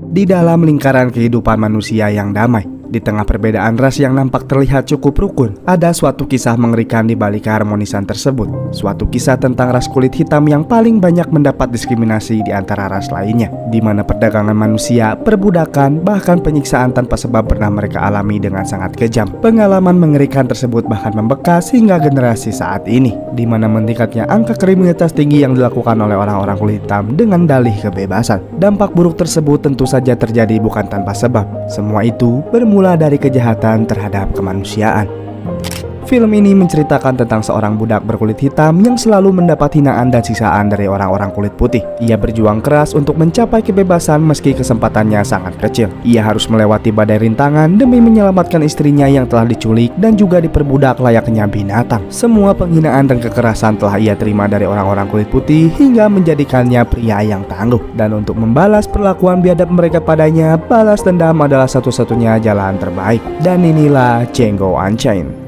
Di dalam lingkaran kehidupan manusia yang damai, di tengah perbedaan ras yang nampak terlihat cukup rukun, ada suatu kisah mengerikan di balik keharmonisan tersebut. Suatu kisah tentang ras kulit hitam yang paling banyak mendapat diskriminasi di antara ras lainnya, di mana perdagangan manusia, perbudakan, bahkan penyiksaan tanpa sebab pernah mereka alami dengan sangat kejam. Pengalaman mengerikan tersebut bahkan membekas hingga generasi saat ini, di mana meningkatnya angka kriminalitas tinggi yang dilakukan oleh orang-orang kulit hitam dengan dalih kebebasan. Dampak buruk tersebut tentu saja terjadi bukan tanpa sebab. Semua itu bermula dari kejahatan terhadap kemanusiaan. Film ini menceritakan tentang seorang budak berkulit hitam yang selalu mendapat hinaan dan siksaan dari orang-orang kulit putih. Ia berjuang keras untuk mencapai kebebasan meski kesempatannya sangat kecil. Ia harus melewati badai rintangan demi menyelamatkan istrinya yang telah diculik dan juga diperbudak layaknya binatang. Semua penghinaan dan kekerasan telah ia terima dari orang-orang kulit putih hingga menjadikannya pria yang tangguh. Dan untuk membalas perlakuan biadab mereka padanya, balas dendam adalah satu-satunya jalan terbaik. Dan inilah Django Unchained.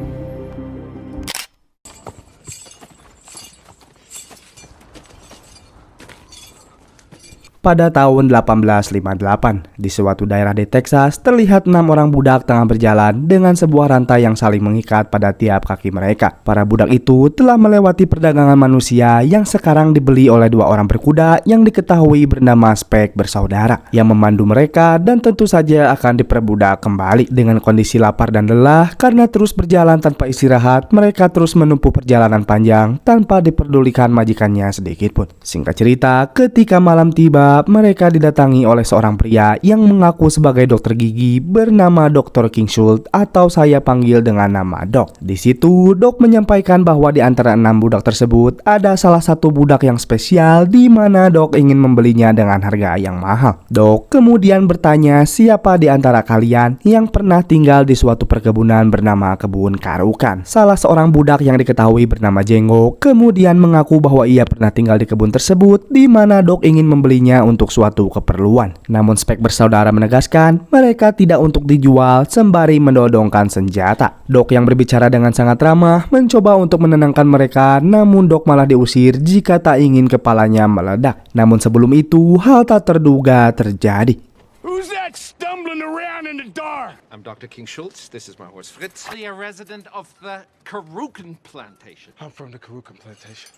Pada tahun 1858, di suatu daerah di Texas, terlihat 6 orang budak tengah berjalan dengan sebuah rantai yang saling mengikat pada tiap kaki mereka. Para budak itu telah melewati perdagangan manusia yang sekarang dibeli oleh 2 orang berkuda yang diketahui bernama Spek bersaudara, yang memandu mereka dan tentu saja akan diperbudak kembali. Dengan kondisi lapar dan lelah karena terus berjalan tanpa istirahat, mereka terus menempuh perjalanan panjang tanpa diperdulikan majikannya sedikitpun. Singkat cerita, ketika malam tiba, mereka didatangi oleh seorang pria yang mengaku sebagai dokter gigi bernama Dr. King Schultz, atau saya panggil dengan nama Doc. Di situ, Doc menyampaikan bahwa di antara 6 budak tersebut ada salah satu budak yang spesial di mana Doc ingin membelinya dengan harga yang mahal. Doc kemudian bertanya siapa di antara kalian yang pernah tinggal di suatu perkebunan bernama Kebun Karukan. Salah seorang budak yang diketahui bernama Django kemudian mengaku bahwa ia pernah tinggal di kebun tersebut di mana Doc ingin membelinya untuk suatu keperluan. Namun Spek bersaudara menegaskan mereka tidak untuk dijual sembari mendodongkan senjata. Doc yang berbicara dengan sangat ramah mencoba untuk menenangkan mereka, namun Doc malah diusir jika tak ingin kepalanya meledak. Namun sebelum itu hal tak terduga terjadi. Who's that stumbling around in the dark? I'm Dr. King Schultz. This is my horse Fritz. Are you a resident of the Karukan plantation? I'm from the Karukan plantation.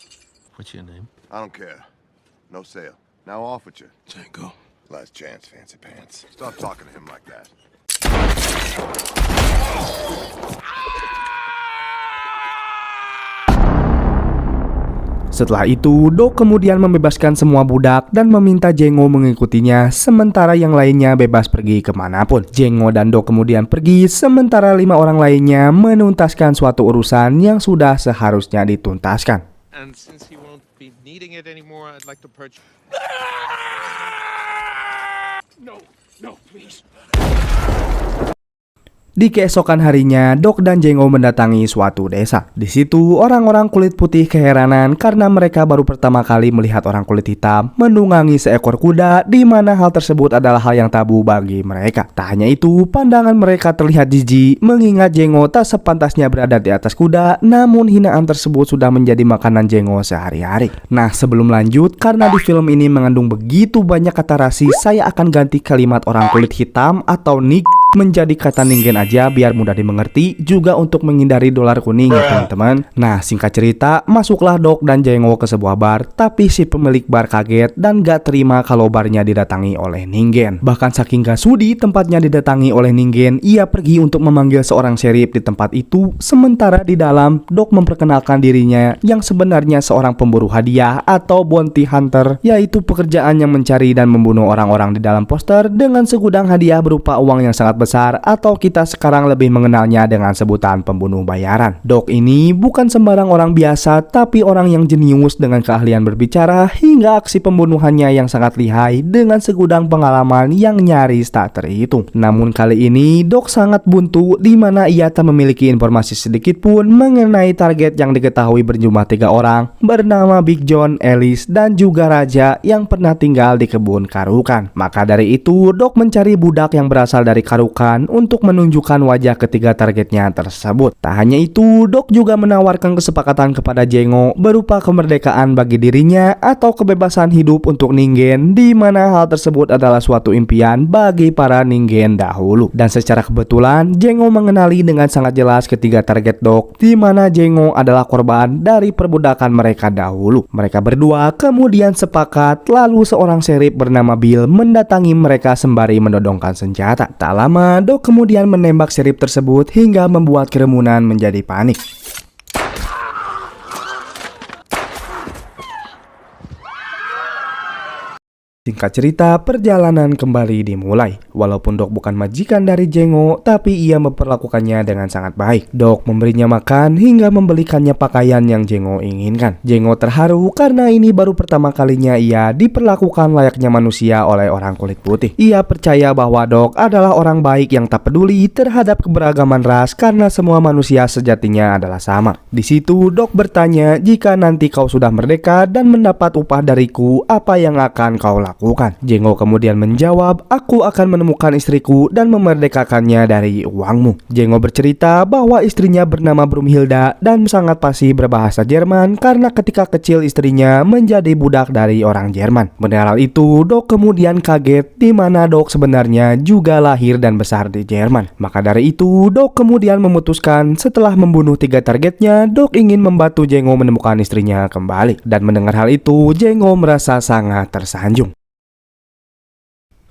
What's your name? I don't care. No sale. Now off with you. Django. Last chance, fancy pants. Stop talking to him like that. Setelah itu, Doc kemudian membebaskan semua budak dan meminta Django mengikutinya, sementara yang lainnya bebas pergi kemanapun. Django dan Doc kemudian pergi, sementara 5 orang lainnya menuntaskan suatu urusan yang sudah seharusnya dituntaskan. And since he won't be needing it anymore, I'd like to purchase. No, please. Di keesokan harinya, Doc dan Django mendatangi suatu desa. Di situ, orang-orang kulit putih keheranan karena mereka baru pertama kali melihat orang kulit hitam menunggangi seekor kuda, di mana hal tersebut adalah hal yang tabu bagi mereka. Tak hanya itu, pandangan mereka terlihat jijik mengingat Django tak sepantasnya berada di atas kuda, namun hinaan tersebut sudah menjadi makanan Django sehari-hari. Nah, sebelum lanjut, karena di film ini mengandung begitu banyak kata rasis, saya akan ganti kalimat orang kulit hitam atau nig menjadi kata ningen aja biar mudah dimengerti, juga untuk menghindari dolar kuning ya teman-teman. Nah, singkat cerita, masuklah Doc dan Django ke sebuah bar, tapi si pemilik bar kaget dan gak terima kalau barnya didatangi oleh ningen. Bahkan saking gak sudi tempatnya didatangi oleh ningen, ia pergi untuk memanggil seorang sheriff di tempat itu. Sementara di dalam, Doc memperkenalkan dirinya yang sebenarnya seorang pemburu hadiah atau bounty hunter, yaitu pekerjaan yang mencari dan membunuh orang-orang di dalam poster dengan segudang hadiah berupa uang yang sangat besar atau kita sekarang lebih mengenalnya dengan sebutan pembunuh bayaran. Doc ini bukan sembarang orang biasa, tapi orang yang jenius dengan keahlian berbicara hingga aksi pembunuhannya yang sangat lihai dengan segudang pengalaman yang nyaris tak terhitung. Namun kali ini Doc sangat buntu di mana ia tak memiliki informasi sedikit pun mengenai target yang diketahui berjumlah 3 orang bernama Big John, Ellis, dan juga Raja yang pernah tinggal di kebun Karukan. Maka dari itu Doc mencari budak yang berasal dari Karukan untuk menunjukkan wajah ketiga targetnya tersebut. Tak hanya itu, Doc juga menawarkan kesepakatan kepada Jengo berupa kemerdekaan bagi dirinya atau kebebasan hidup untuk Ningen, di mana hal tersebut adalah suatu impian bagi para Ningen dahulu. Dan secara kebetulan Jengo mengenali dengan sangat jelas ketiga target Doc, di mana Jengo adalah korban dari perbudakan mereka dahulu. Mereka berdua kemudian sepakat, lalu seorang sheriff bernama Bill mendatangi mereka sembari menodongkan senjata. Tak lama Doc kemudian menembak sheriff tersebut hingga membuat kerumunan menjadi panik. Singkat cerita, perjalanan kembali dimulai. Walaupun Doc bukan majikan dari Jengo, tapi ia memperlakukannya dengan sangat baik. Doc memberinya makan hingga membelikannya pakaian yang Jengo inginkan. Jengo terharu karena ini baru pertama kalinya ia diperlakukan layaknya manusia oleh orang kulit putih. Ia percaya bahwa Doc adalah orang baik yang tak peduli terhadap keberagaman ras karena semua manusia sejatinya adalah sama. Di situ Doc bertanya, jika nanti kau sudah merdeka dan mendapat upah dariku, apa yang akan kau lakukan? Jengo kemudian menjawab, aku akan menemukan istriku dan memerdekakannya dari uangmu. Jengo bercerita bahwa istrinya bernama Brumhilda dan sangat fasih berbahasa Jerman karena ketika kecil istrinya menjadi budak dari orang Jerman. Mendengar hal itu, Doc kemudian kaget di mana Doc sebenarnya juga lahir dan besar di Jerman. Maka dari itu, Doc kemudian memutuskan setelah membunuh 3 targetnya, Doc ingin membantu Jengo menemukan istrinya kembali. Dan mendengar hal itu, Jengo merasa sangat tersanjung.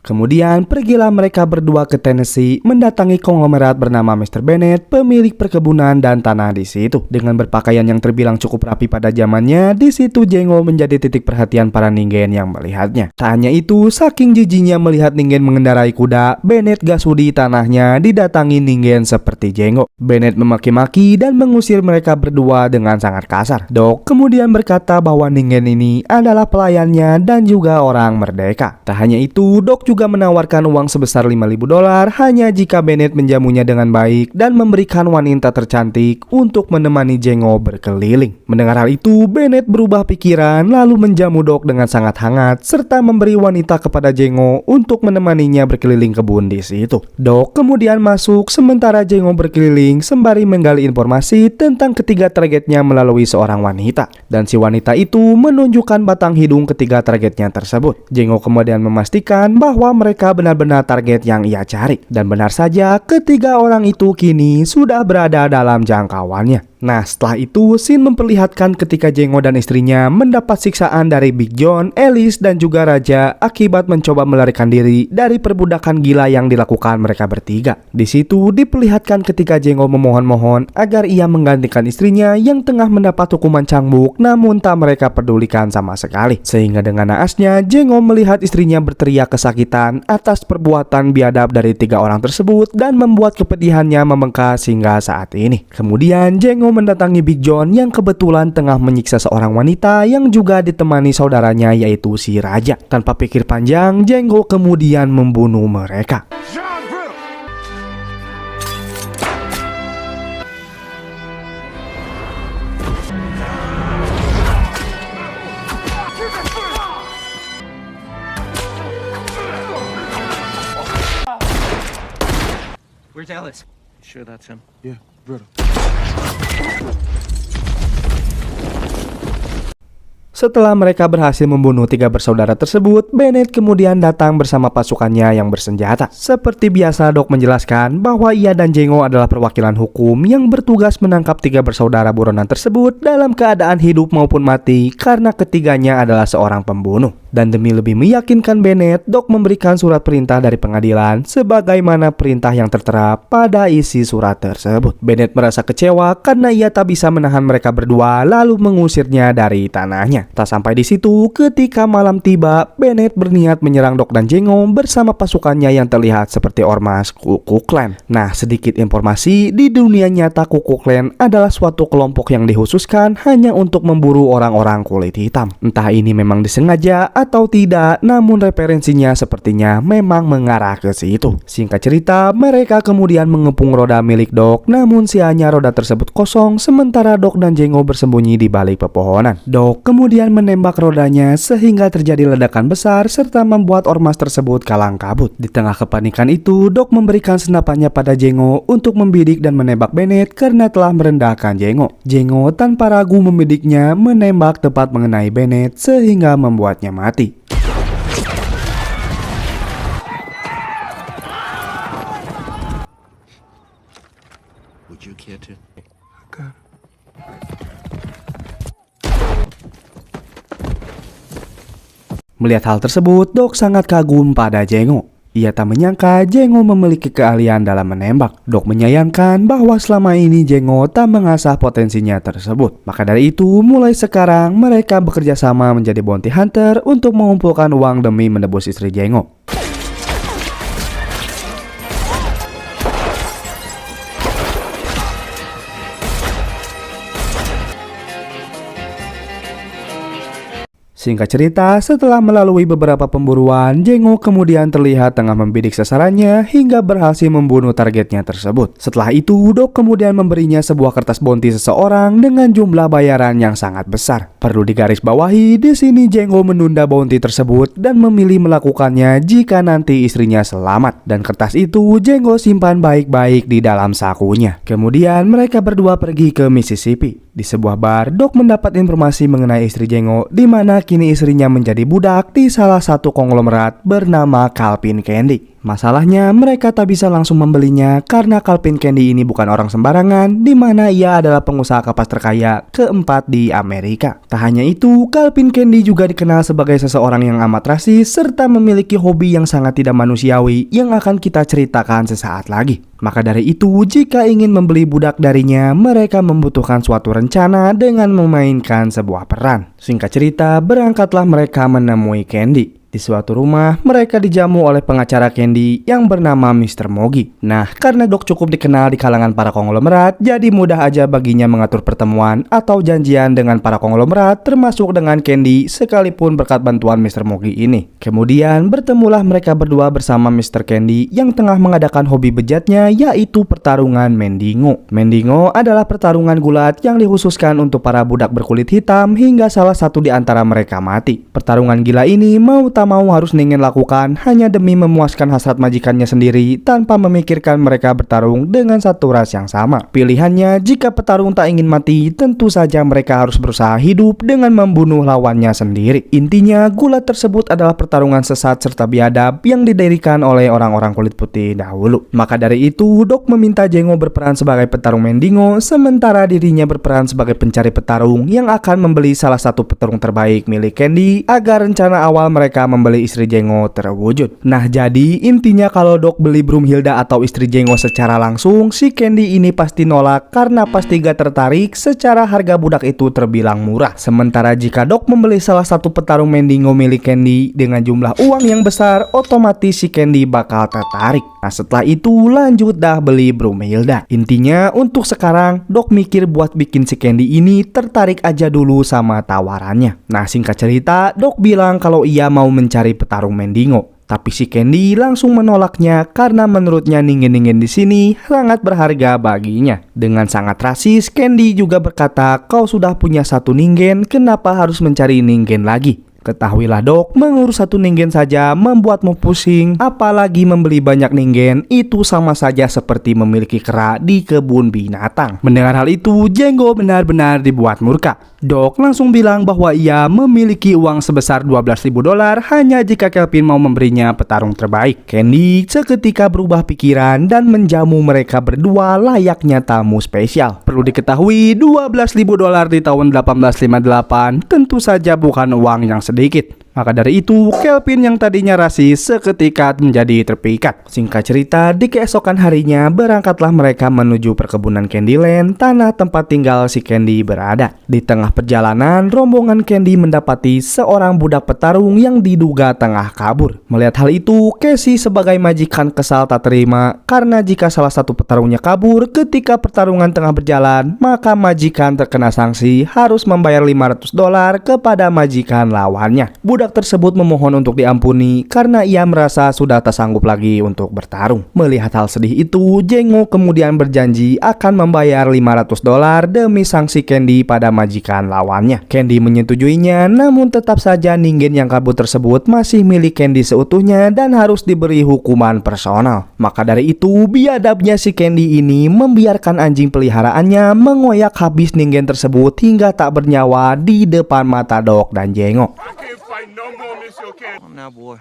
Kemudian pergilah mereka berdua ke Tennessee mendatangi konglomerat bernama Mr. Bennett, pemilik perkebunan dan tanah di situ. Dengan berpakaian yang terbilang cukup rapi pada zamannya, di situ Jengo menjadi titik perhatian para Ningen yang melihatnya. Tak hanya itu, saking jijinya melihat Ningen mengendarai kuda, Bennett gak sudi tanahnya didatangi Ningen seperti Jengo. Bennett memaki-maki dan mengusir mereka berdua dengan sangat kasar. Doc kemudian berkata bahwa Ningen ini adalah pelayannya dan juga orang merdeka. Tak hanya itu, Doc juga menawarkan uang sebesar $5.000 hanya jika Bennett menjamunya dengan baik dan memberikan wanita tercantik untuk menemani Jengo berkeliling. Mendengar hal itu, Bennett berubah pikiran lalu menjamu Doc dengan sangat hangat serta memberi wanita kepada Jengo untuk menemaninya berkeliling kebun di situ. Doc kemudian masuk sementara Jengo berkeliling sembari menggali informasi tentang ketiga targetnya melalui seorang wanita, dan si wanita itu menunjukkan batang hidung ketiga targetnya tersebut. Jengo kemudian memastikan bahwa mereka benar-benar target yang ia cari. Dan benar saja, ketiga orang itu kini sudah berada dalam jangkauannya. Nah, setelah itu scene memperlihatkan ketika Jengo dan istrinya mendapat siksaan dari Big John, Ellis, dan juga Raja akibat mencoba melarikan diri dari perbudakan gila yang dilakukan mereka bertiga. Di situ diperlihatkan ketika Jengo memohon-mohon agar ia menggantikan istrinya yang tengah mendapat hukuman cambuk, namun tak mereka pedulikan sama sekali. Sehingga dengan naasnya Jengo melihat istrinya berteriak kesakitan atas perbuatan biadab dari 3 orang tersebut dan membuat kepedihannya membengkak hingga saat ini. Kemudian Jengo mendatangi Big John yang kebetulan tengah menyiksa seorang wanita yang juga ditemani saudaranya yaitu si Raja. Tanpa pikir panjang, Jengo kemudian membunuh mereka. John Brittle! Where's Ellis? Sure that's him? Yeah, Brittle. Setelah mereka berhasil membunuh 3 bersaudara tersebut, Bennett kemudian datang bersama pasukannya yang bersenjata. Seperti biasa, Doc menjelaskan bahwa ia dan Jengo adalah perwakilan hukum yang bertugas menangkap 3 bersaudara buronan tersebut dalam keadaan hidup maupun mati karena ketiganya adalah seorang pembunuh. Dan demi lebih meyakinkan Bennett, Doc memberikan surat perintah dari pengadilan sebagaimana perintah yang tertera pada isi surat tersebut. Bennett merasa kecewa karena ia tak bisa menahan mereka berdua lalu mengusirnya dari tanahnya. Tak sampai di situ, ketika malam tiba, Bennett berniat menyerang Doc dan Jengo bersama pasukannya yang terlihat seperti ormas Ku Klux Klan. Nah, sedikit informasi, di dunia nyata Ku Klux Klan adalah suatu kelompok yang dikhususkan hanya untuk memburu orang-orang kulit hitam. Entah ini memang disengaja atau tidak, namun referensinya sepertinya memang mengarah ke situ. Singkat cerita, mereka kemudian mengepung roda milik Doc, namun sialnya roda tersebut kosong sementara Doc dan Jengo bersembunyi di balik pepohonan. Doc kemudian menembak rodanya sehingga terjadi ledakan besar serta membuat ormas tersebut kalang kabut. Di tengah kepanikan itu, Doc memberikan senapannya pada Jengo untuk membidik dan menembak Bennett karena telah merendahkan Jengo. Jengo tanpa ragu membidiknya, menembak tepat mengenai Bennett sehingga membuatnya mati. Would you care to? Melihat hal tersebut, Doc sangat kagum pada Jengo. Ia tak menyangka Jengo memiliki keahlian dalam menembak. Doc menyayangkan bahwa selama ini Jengo tak mengasah potensinya tersebut. Maka dari itu, mulai sekarang mereka bekerja sama menjadi bounty hunter untuk mengumpulkan uang demi menebus istri Jengo. Singkat cerita, setelah melalui beberapa pemburuan, Jengo kemudian terlihat tengah membidik sasarannya hingga berhasil membunuh targetnya tersebut. Setelah itu, Doc kemudian memberinya sebuah kertas bounty seseorang dengan jumlah bayaran yang sangat besar. Perlu digarisbawahi, di sini Jengo menunda bounty tersebut dan memilih melakukannya jika nanti istrinya selamat. Dan kertas itu Jengo simpan baik-baik di dalam sakunya. Kemudian mereka berdua pergi ke Mississippi. Di sebuah bar, Doc mendapat informasi mengenai istri Jengo, di mana kini istrinya menjadi budak di salah satu konglomerat bernama Calvin Candy. Masalahnya, mereka tak bisa langsung membelinya karena Calvin Candy ini bukan orang sembarangan, di mana ia adalah pengusaha kapas terkaya keempat di Amerika. Tak hanya itu, Calvin Candy juga dikenal sebagai seseorang yang amat rasis serta memiliki hobi yang sangat tidak manusiawi yang akan kita ceritakan sesaat lagi. Maka dari itu, jika ingin membeli budak darinya, mereka membutuhkan suatu rencana dengan memainkan sebuah peran. Singkat cerita, berangkatlah mereka menemui Candy. Di suatu rumah, mereka dijamu oleh pengacara Candy yang bernama Mr. Mogi. Nah, karena Doc cukup dikenal di kalangan para konglomerat, jadi mudah aja baginya mengatur pertemuan atau janjian dengan para konglomerat, termasuk dengan Candy, sekalipun berkat bantuan Mr. Mogi ini. Kemudian, bertemulah mereka berdua bersama Mr. Candy yang tengah mengadakan hobi bejatnya, yaitu pertarungan Mendingo. Mendingo adalah pertarungan gulat yang dikhususkan untuk para budak berkulit hitam hingga salah satu di antara mereka mati. Pertarungan gila ini mau mau harus Ningen lakukan hanya demi memuaskan hasrat majikannya sendiri tanpa memikirkan mereka bertarung dengan satu ras yang sama. Pilihannya, jika petarung tak ingin mati, tentu saja mereka harus berusaha hidup dengan membunuh lawannya sendiri. Intinya, gulat tersebut adalah pertarungan sesat serta biadab yang didirikan oleh orang-orang kulit putih dahulu. Maka dari itu, Doc meminta Jengo berperan sebagai petarung Mendingo, sementara dirinya berperan sebagai pencari petarung yang akan membeli salah satu petarung terbaik milik Candy agar rencana awal mereka membeli istri Jengo terwujud. Nah, jadi intinya kalau Doc beli Broomhilda atau istri Jengo secara langsung, si Candy ini pasti nolak karena pasti gak tertarik secara harga budak itu terbilang murah. Sementara jika Doc membeli salah satu petarung Mendingo milik Candy dengan jumlah uang yang besar, otomatis si Candy bakal tertarik. Nah, setelah itu lanjut dah beli Broomhilda. Intinya untuk sekarang Doc mikir buat bikin si Candy ini tertarik aja dulu sama tawarannya. Nah, singkat cerita, Doc bilang kalau ia mau mencari petarung Mendingo. Tapi si Candy langsung menolaknya karena menurutnya ningen-ningen di sini sangat berharga baginya. Dengan sangat rasis, Candy juga berkata, "Kau sudah punya satu ningen, kenapa harus mencari ningen lagi?" Ketahuilah Doc, mengurus satu ningen saja membuatmu pusing, apalagi membeli banyak ningen, itu sama saja seperti memiliki kera di kebun binatang. Mendengar hal itu, Jengo benar-benar dibuat murka. Doc langsung bilang bahwa ia memiliki uang sebesar $12.000 hanya jika Calvin mau memberinya petarung terbaik. Candy seketika berubah pikiran dan menjamu mereka berdua layaknya tamu spesial. Perlu diketahui, $12.000 di tahun 1858 tentu saja bukan uang yang sedikit. Maka dari itu, Kelvin yang tadinya rasis seketika menjadi terpikat. Singkat cerita, di keesokan harinya berangkatlah mereka menuju perkebunan Candyland, tanah tempat tinggal si Candy berada. Di tengah perjalanan, rombongan Candy mendapati seorang budak petarung yang diduga tengah kabur. Melihat hal itu, Casey sebagai majikan kesal tak terima karena jika salah satu petarungnya kabur ketika pertarungan tengah berjalan, maka majikan terkena sanksi harus membayar $500 kepada majikan lawannya. Budak tersebut memohon untuk diampuni karena ia merasa sudah tak sanggup lagi untuk bertarung. Melihat hal sedih itu, Jengo kemudian berjanji akan membayar $500 demi sanksi Candy pada majikan lawannya. Candy menyetujuinya, namun tetap saja Ningen yang kabur tersebut masih milik Candy seutuhnya dan harus diberi hukuman personal. Maka dari itu, biadabnya si Candy ini membiarkan anjing peliharaannya mengoyak habis Ningen tersebut hingga tak bernyawa di depan mata Doc dan Jengo. I can't fight no more, Mr. O'Candy. Come on now, boy.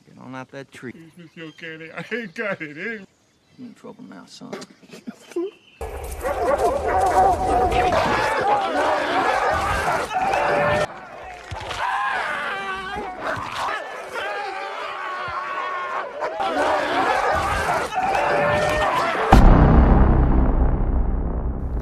Get on out that tree. Mr. O'Candy, I ain't got it. You in trouble now, son.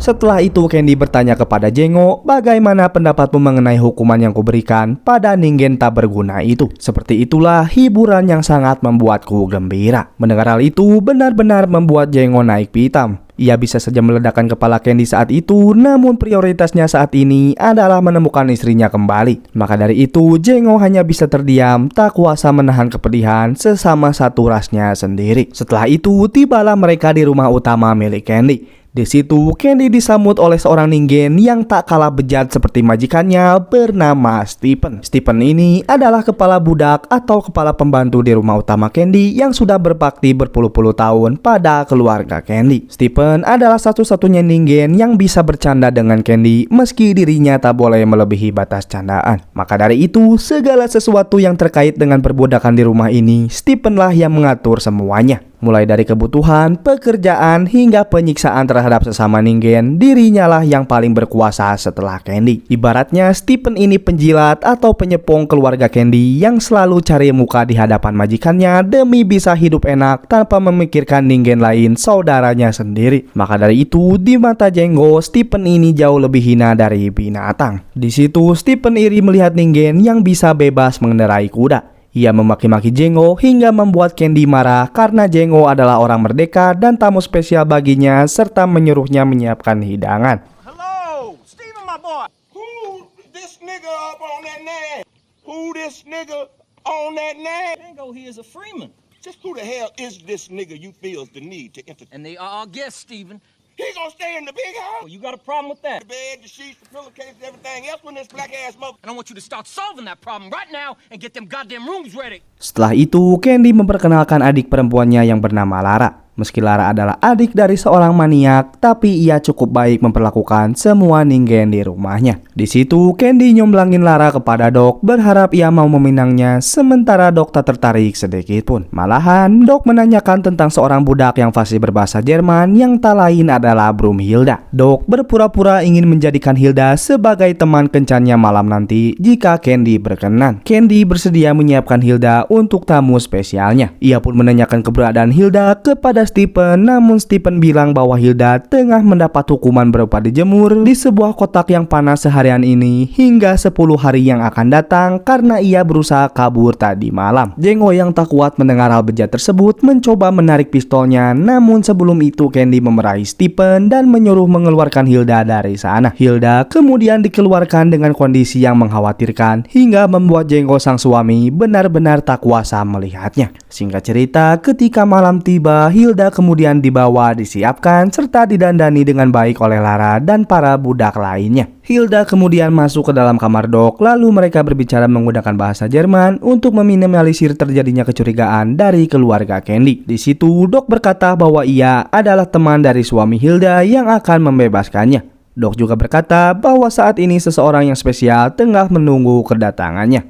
Setelah itu Candy bertanya kepada Jengo, bagaimana pendapatmu mengenai hukuman yang kuberikan pada Ningen tak berguna itu? Seperti itulah hiburan yang sangat membuatku gembira. Mendengar hal itu benar-benar membuat Jengo naik pitam. Ia bisa saja meledakkan kepala Candy saat itu, namun prioritasnya saat ini adalah menemukan istrinya kembali. Maka dari itu, Jengo hanya bisa terdiam, tak kuasa menahan kepedihan sesama satu rasnya sendiri. Setelah itu, tibalah mereka di rumah utama milik Candy. Di situ, Candy disambut oleh seorang Ningen yang tak kalah bejat seperti majikannya bernama Stephen. Stephen ini adalah kepala budak atau kepala pembantu di rumah utama Candy yang sudah berbakti berpuluh-puluh tahun pada keluarga Candy. Stephen adalah satu-satunya Ningen yang bisa bercanda dengan Candy meski dirinya tak boleh melebihi batas candaan. Maka dari itu, segala sesuatu yang terkait dengan perbudakan di rumah ini, Stephen lah yang mengatur semuanya. Mulai dari kebutuhan, pekerjaan, hingga penyiksaan terhadap sesama Ningen, dirinya lah yang paling berkuasa setelah Candy. Ibaratnya Stephen ini penjilat atau penyepong keluarga Candy yang selalu cari muka di hadapan majikannya demi bisa hidup enak tanpa memikirkan Ningen lain saudaranya sendiri. Maka dari itu, di mata Jengo, Stephen ini jauh lebih hina dari binatang. Di situ, Stephen iri melihat Ningen yang bisa bebas mengendarai kuda. Ia memaki-maki Jengo hingga membuat Candy marah karena Jengo adalah orang merdeka dan tamu spesial baginya serta menyuruhnya menyiapkan hidangan. Hello, Steven, my boy. Who this nigga up on that name? Who this nigga on that name? Django, he is a Freeman. Just who the hell is this nigga you feels the need to entertain? And they are our guests, Stephen. He gonna stay in the big house? Well, you got a problem with that? The bed, the sheets, the pillowcases, everything else when this black ass mother. And I want you to start solving that problem right now and get them goddamn rooms ready. Setelah itu, Candy memperkenalkan adik perempuannya yang bernama Lara. Meski Lara adalah adik dari seorang maniak, tapi ia cukup baik memperlakukan semua Ningen di rumahnya. Di situ, Candy nyomblangin Lara kepada Doc, berharap ia mau meminangnya, sementara Doc tak tertarik sedikit pun. Malahan, Doc menanyakan tentang seorang budak yang fasih berbahasa Jerman yang tak lain adalah Brumhilda. Doc berpura-pura ingin menjadikan Hilda sebagai teman kencannya malam nanti jika Candy berkenan. Candy bersedia menyiapkan Hilda untuk tamu spesialnya. Ia pun menanyakan keberadaan Hilda kepada Stephen, namun Stephen bilang bahwa Hilda tengah mendapat hukuman berupa dijemur di sebuah kotak yang panas seharian ini hingga 10 hari yang akan datang karena ia berusaha kabur tadi malam. Jengo yang tak kuat mendengar hal bejat tersebut mencoba menarik pistolnya, namun sebelum itu Candy memerahi Stephen dan menyuruh mengeluarkan Hilda dari sana. Hilda kemudian dikeluarkan dengan kondisi yang mengkhawatirkan hingga membuat Jengo sang suami benar-benar tak kuasa melihatnya. Singkat cerita, ketika malam tiba, Hilda kemudian dibawa, disiapkan, serta didandani dengan baik oleh Lara dan para budak lainnya. Hilda kemudian masuk ke dalam kamar Doc, lalu mereka berbicara menggunakan bahasa Jerman untuk meminimalisir terjadinya kecurigaan dari keluarga Candy. Di situ, Doc berkata bahwa ia adalah teman dari suami Hilda yang akan membebaskannya. Doc juga berkata bahwa saat ini seseorang yang spesial tengah menunggu kedatangannya.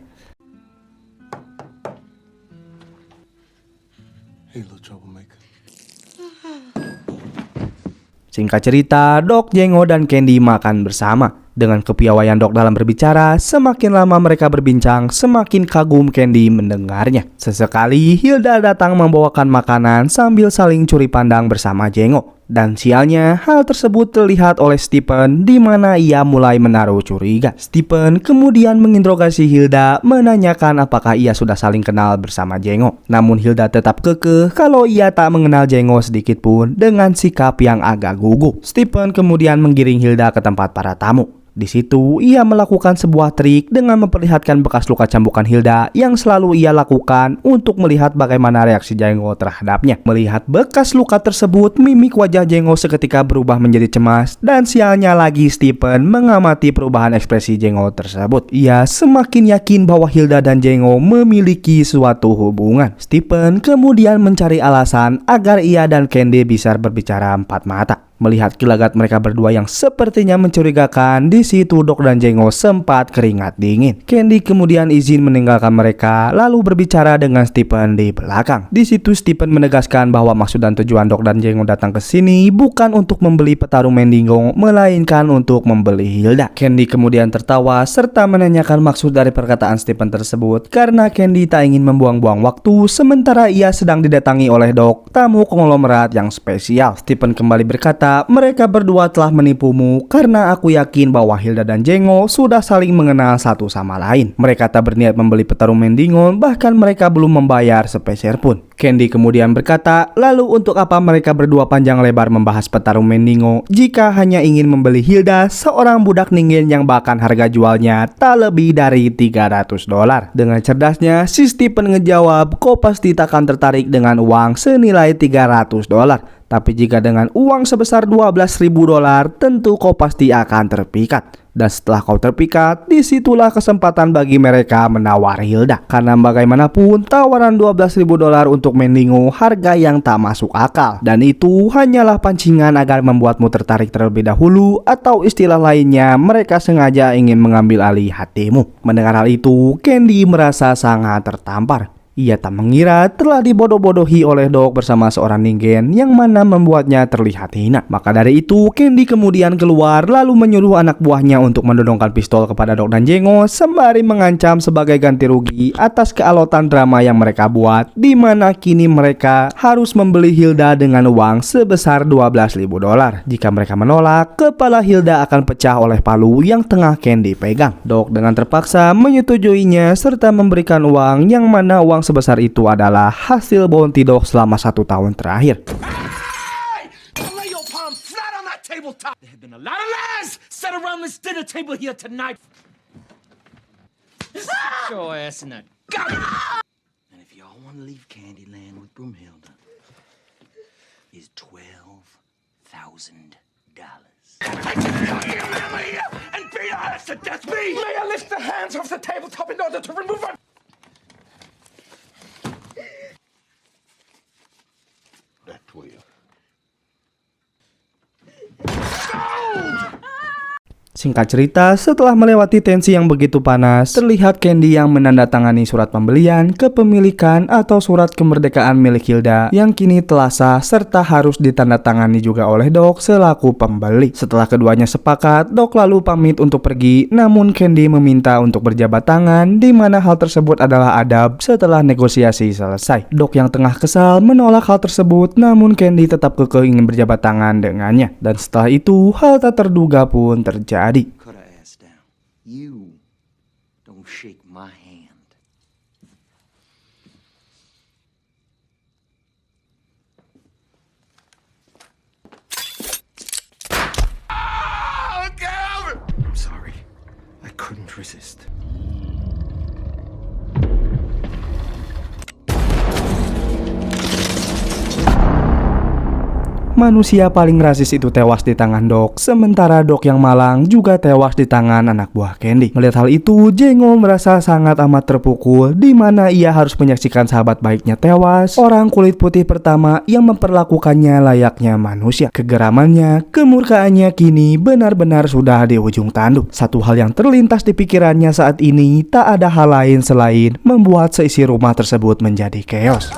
Hey, little troublemaker. Singkat cerita, Doc, Jengo, dan Candy makan bersama. Dengan kepiawaian Doc dalam berbicara, semakin lama mereka berbincang, semakin kagum Candy mendengarnya. Sesekali Hilda datang membawakan makanan sambil saling curi pandang bersama Jengo. Dan sialnya, hal tersebut terlihat oleh Stephen di mana ia mulai menaruh curiga. Stephen kemudian menginterogasi Hilda, menanyakan apakah ia sudah saling kenal bersama Jengo. Namun Hilda tetap kekeh kalau ia tak mengenal Jengo sedikit pun dengan sikap yang agak gugup. Stephen kemudian menggiring Hilda ke tempat para tamu. Di situ, ia melakukan sebuah trik dengan memperlihatkan bekas luka cambukan Hilda yang selalu ia lakukan untuk melihat bagaimana reaksi Jengo terhadapnya. Melihat bekas luka tersebut, mimik wajah Jengo seketika berubah menjadi cemas dan sialnya lagi Stephen mengamati perubahan ekspresi Jengo tersebut. Ia semakin yakin bahwa Hilda dan Jengo memiliki suatu hubungan. Stephen kemudian mencari alasan agar ia dan Candy bisa berbicara empat mata. Melihat gelagat mereka berdua yang sepertinya mencurigakan, di situ Doc dan Jengo sempat keringat dingin. Candy kemudian izin meninggalkan mereka, lalu berbicara dengan Stephen di belakang. Di situ Stephen menegaskan bahwa maksud dan tujuan Doc dan Jengo datang ke sini bukan untuk membeli petarung Mandingo, melainkan untuk membeli Hilda. Candy kemudian tertawa serta menanyakan maksud dari perkataan Stephen tersebut karena Candy tak ingin membuang-buang waktu sementara ia sedang didatangi oleh Doc, tamu konglomerat yang spesial. Stephen kembali berkata, mereka berdua telah menipumu karena aku yakin bahwa Hilda dan Jengo sudah saling mengenal satu sama lain. Mereka tak berniat membeli petarung Mandingo, bahkan mereka belum membayar sepeser pun. Candy kemudian berkata, lalu untuk apa mereka berdua panjang lebar membahas petarung Mandingo jika hanya ingin membeli Hilda, seorang budak ningen yang bahkan harga jualnya tak lebih dari $300. Dengan cerdasnya, si Stephen ngejawab, kau pasti tak akan tertarik dengan uang senilai $300. Tapi jika dengan uang sebesar $12.000, tentu kau pasti akan terpikat. Dan setelah kau terpikat, disitulah kesempatan bagi mereka menawar Hilda. Karena bagaimanapun, tawaran $12.000 untuk Mandingo harga yang tak masuk akal. Dan itu hanyalah pancingan agar membuatmu tertarik terlebih dahulu, atau istilah lainnya, mereka sengaja ingin mengambil alih hatimu. Mendengar hal itu, Candy merasa sangat tertampar. Ia tak mengira telah dibodoh-bodohi oleh Doc bersama seorang ningen yang mana membuatnya terlihat hina. Maka dari itu, Candy kemudian keluar lalu menyuruh anak buahnya untuk mendodongkan pistol kepada Doc dan Jengo sembari mengancam sebagai ganti rugi atas kealotan drama yang mereka buat, di mana kini mereka harus membeli Hilda dengan uang sebesar $12.000. Jika mereka menolak, kepala Hilda akan pecah oleh palu yang tengah Candy pegang. Doc dengan terpaksa menyetujuinya serta memberikan uang yang mana uang sebesar itu adalah hasil bounty Doc selama 1 tahun terakhir. Hey! Lay your palm flat on that tabletop. There have been a lot of lies set around this dinner table here tonight. Your ass in that gut. And if y'all want to leave Candyland with Broomhilda, is $12,000. Take this goddamn man out of here and beat our ass to death. Me! May I lift the hands off the tabletop in order to remove it? That 12. Singkat cerita, setelah melewati tensi yang begitu panas, terlihat Candy yang menandatangani surat pembelian, kepemilikan, atau surat kemerdekaan milik Hilda yang kini telah sah serta harus ditandatangani juga oleh Doc selaku pembeli. Setelah keduanya sepakat, Doc lalu pamit untuk pergi, namun Candy meminta untuk berjabat tangan, di mana hal tersebut adalah adab setelah negosiasi selesai. Doc yang tengah kesal menolak hal tersebut, namun Candy tetap kekeh ingin berjabat tangan dengannya. Dan setelah itu, hal tak terduga pun terjadi. Cut her ass down. You don't shake my hand. I'm sorry. I couldn't resist. Manusia paling rasis itu tewas di tangan Doc, sementara Doc yang malang juga tewas di tangan anak buah Candy. Melihat hal itu, Jengo merasa sangat amat terpukul, di mana ia harus menyaksikan sahabat baiknya tewas, orang kulit putih pertama yang memperlakukannya layaknya manusia. Kegeramannya, kemurkaannya kini benar-benar sudah di ujung tanduk. Satu hal yang terlintas di pikirannya saat ini tak ada hal lain selain membuat seisi rumah tersebut menjadi chaos.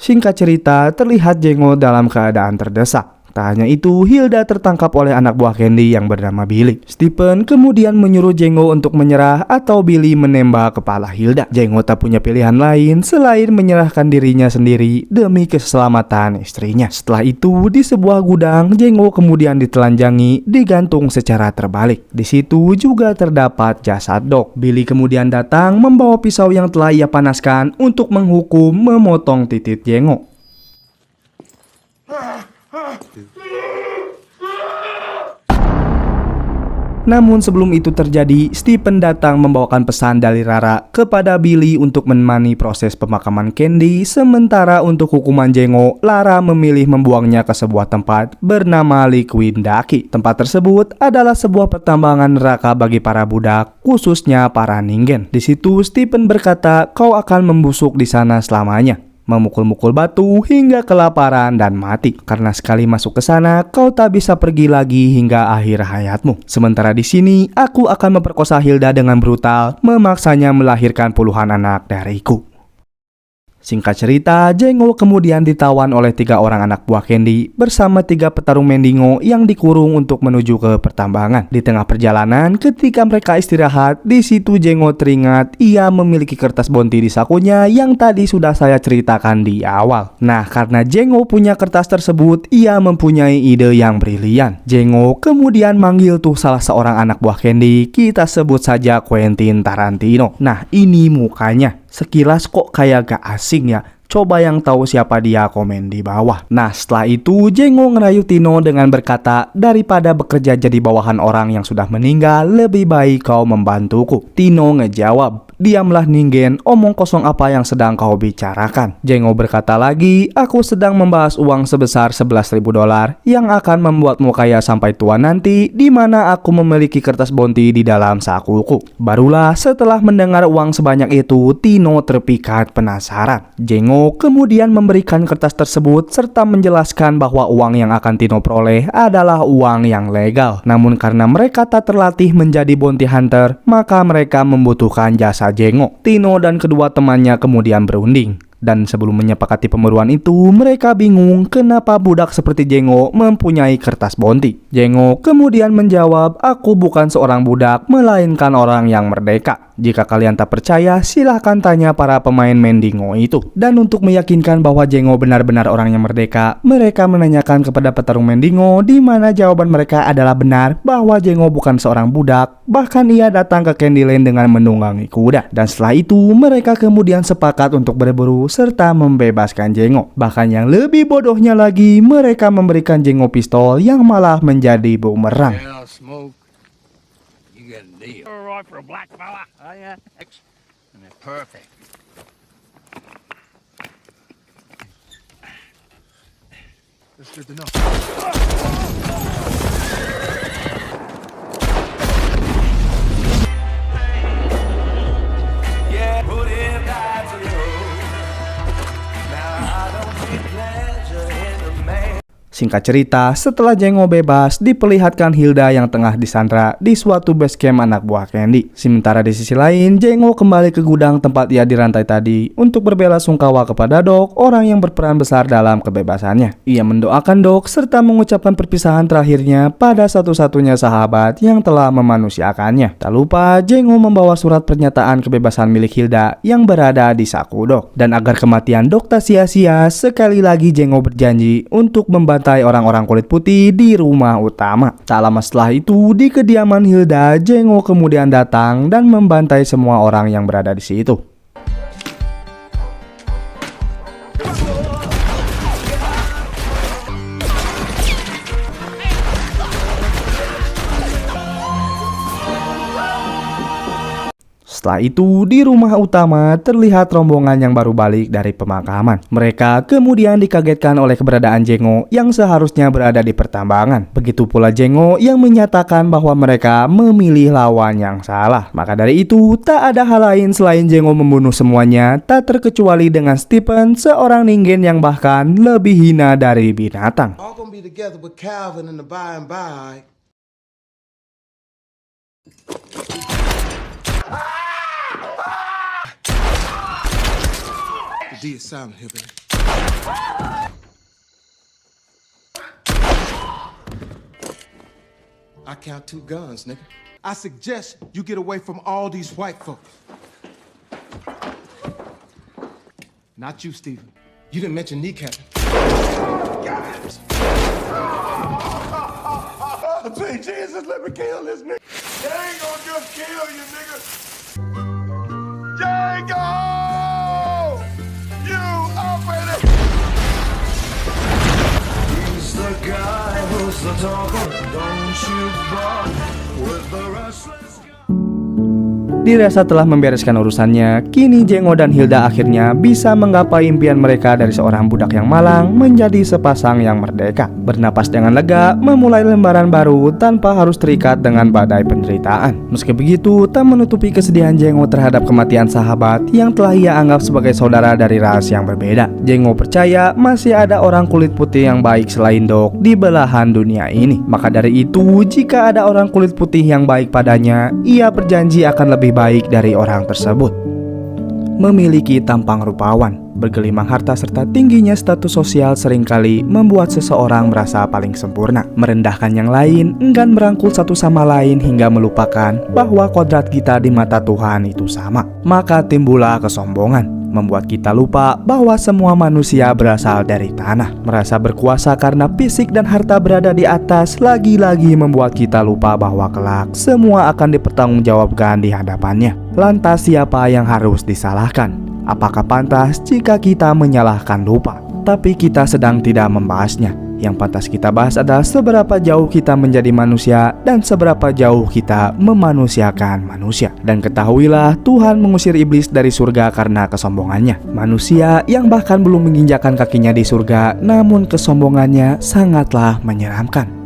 Singkat cerita, terlihat Jengo dalam keadaan terdesak. Tak hanya itu, Hilda tertangkap oleh anak buah Candy yang bernama Billy. Stephen kemudian menyuruh Jengo untuk menyerah atau Billy menembak kepala Hilda. Jengo tak punya pilihan lain selain menyerahkan dirinya sendiri demi keselamatan istrinya. Setelah itu, di sebuah gudang, Jengo kemudian ditelanjangi, digantung secara terbalik. Di situ juga terdapat jasad Doc. Billy kemudian datang membawa pisau yang telah ia panaskan untuk menghukum memotong titik Jengo. Namun sebelum itu terjadi, Stephen datang membawakan pesan dari Rara kepada Billy untuk menemani proses pemakaman Candy. Sementara untuk hukuman Jengo, Lara memilih membuangnya ke sebuah tempat bernama Liquid Daki. Tempat tersebut adalah sebuah pertambangan neraka bagi para budak, khususnya para ningen. Di situ Stephen berkata, kau akan membusuk di sana selamanya, memukul-mukul batu hingga kelaparan dan mati. Karena sekali masuk ke sana, kau tak bisa pergi lagi hingga akhir hayatmu. Sementara di sini, aku akan memperkosa Hilda dengan brutal, memaksanya melahirkan puluhan anak dariku. Singkat cerita, Jengo kemudian ditawan oleh 3 orang anak buah Candy bersama 3 petarung Mendingo yang dikurung untuk menuju ke pertambangan. Di tengah perjalanan, ketika mereka istirahat, di situ Jengo teringat ia memiliki kertas bounty di sakunya yang tadi sudah saya ceritakan di awal. Nah, karena Jengo punya kertas tersebut, ia mempunyai ide yang brilian. Jengo kemudian manggil tuh salah seorang anak buah Candy, kita sebut saja Quentin Tarantino. Nah, ini mukanya. Sekilas kok kayak gak asing ya. Coba yang tahu siapa dia komen di bawah. Nah, setelah itu Jengo ngerayu Tino dengan berkata, daripada bekerja jadi bawahan orang yang sudah meninggal, lebih baik kau membantuku. Tino ngejawab, diamlah Ningen, omong kosong apa yang sedang kau bicarakan. Jengo berkata lagi, aku sedang membahas uang sebesar $11.000 yang akan membuatmu kaya sampai tua nanti, di mana aku memiliki kertas bounty di dalam sakuku. Barulah setelah mendengar uang sebanyak itu, Tino terpikat penasaran. Jengo kemudian memberikan kertas tersebut serta menjelaskan bahwa uang yang akan Tino peroleh adalah uang yang legal. Namun karena mereka tak terlatih menjadi bounty hunter, maka mereka membutuhkan jasa Jengo. Tino dan kedua temannya kemudian berunding. Dan sebelum menyepakati pemburuan itu, mereka bingung kenapa budak seperti Jengo mempunyai kertas bounty. Jengo kemudian menjawab, aku bukan seorang budak, melainkan orang yang merdeka. Jika kalian tak percaya, silahkan tanya para pemain Mendingo itu. Dan untuk meyakinkan bahwa Jengo benar-benar orang yang merdeka, mereka menanyakan kepada petarung Mendingo, di mana jawaban mereka adalah benar bahwa Jengo bukan seorang budak. Bahkan ia datang ke Candyland dengan menunggangi kuda. Dan setelah itu, mereka kemudian sepakat untuk berburu serta membebaskan Jengo. Bahkan yang lebih bodohnya lagi, mereka memberikan Jengo pistol yang malah menjadi bumerang. Well, Smoke, you got a deal. Right for a black fella. Oh, yeah. And they're perfect. That's good to know. Yeah, put it back to you. Now I don't see pleasure in the man. Singkat cerita, setelah Jengo bebas, diperlihatkan Hilda yang tengah disandra di suatu base camp anak buah Candy. Sementara di sisi lain, Jengo kembali ke gudang tempat ia dirantai tadi untuk berbelasungkawa kepada Doc, orang yang berperan besar dalam kebebasannya. Ia mendoakan Doc serta mengucapkan perpisahan terakhirnya pada satu-satunya sahabat yang telah memanusiakannya. Tak lupa, Jengo membawa surat pernyataan kebebasan milik Hilda yang berada di saku Doc. Dan agar kematian Doc tak sia-sia, sekali lagi Jengo berjanji untuk membantai orang-orang kulit putih di rumah utama. Tak lama setelah itu, di kediaman Hilda, Jengo kemudian datang dan membantai semua orang yang berada di situ. Setelah itu, di rumah utama terlihat rombongan yang baru balik dari pemakaman. Mereka kemudian dikagetkan oleh keberadaan Jengo yang seharusnya berada di pertambangan. Begitu pula Jengo yang menyatakan bahwa mereka memilih lawan yang salah. Maka dari itu, tak ada hal lain selain Jengo membunuh semuanya, tak terkecuali dengan Stephen, seorang ningen yang bahkan lebih hina dari binatang. All gonna be together with Calvin in the by and by. The D is silent here, baby. I count 2 guns, nigga. I suggest you get away from all these white folks. Not you, Stephen. You didn't mention kneecapping. Please, Jesus, let me kill this nigga. They ain't gonna just kill you, nigga. Django! You open it! He's the guy who's the talker. Don't you bother with the restless. Dirasa telah membereskan urusannya, kini Jengo dan Hilda akhirnya bisa menggapai impian mereka dari seorang budak yang malang menjadi sepasang yang merdeka. Bernapas dengan lega, memulai lembaran baru tanpa harus terikat dengan badai penderitaan. Meski begitu, tak menutupi kesedihan Jengo terhadap kematian sahabat yang telah ia anggap sebagai saudara dari ras yang berbeda. Jengo percaya masih ada orang kulit putih yang baik selain Doc di belahan dunia ini. Maka dari itu, jika ada orang kulit putih yang baik padanya, ia berjanji akan lebih baik dari orang tersebut. Memiliki tampang rupawan, bergelimang harta serta tingginya status sosial seringkali membuat seseorang merasa paling sempurna, merendahkan yang lain, enggan merangkul satu sama lain hingga melupakan bahwa kodrat kita di mata Tuhan itu sama. Maka timbullah kesombongan, membuat kita lupa bahwa semua manusia berasal dari tanah. Merasa berkuasa karena fisik dan harta berada di atas, lagi-lagi membuat kita lupa bahwa kelak semua akan dipertanggungjawabkan di hadapannya. Lantas siapa yang harus disalahkan? Apakah pantas jika kita menyalahkan lupa? Tapi kita sedang tidak membahasnya. Yang pantas kita bahas adalah seberapa jauh kita menjadi manusia dan seberapa jauh kita memanusiakan manusia. Dan ketahuilah, Tuhan mengusir iblis dari surga karena kesombongannya. Manusia yang bahkan belum menginjakkan kakinya di surga, namun kesombongannya sangatlah menyeramkan.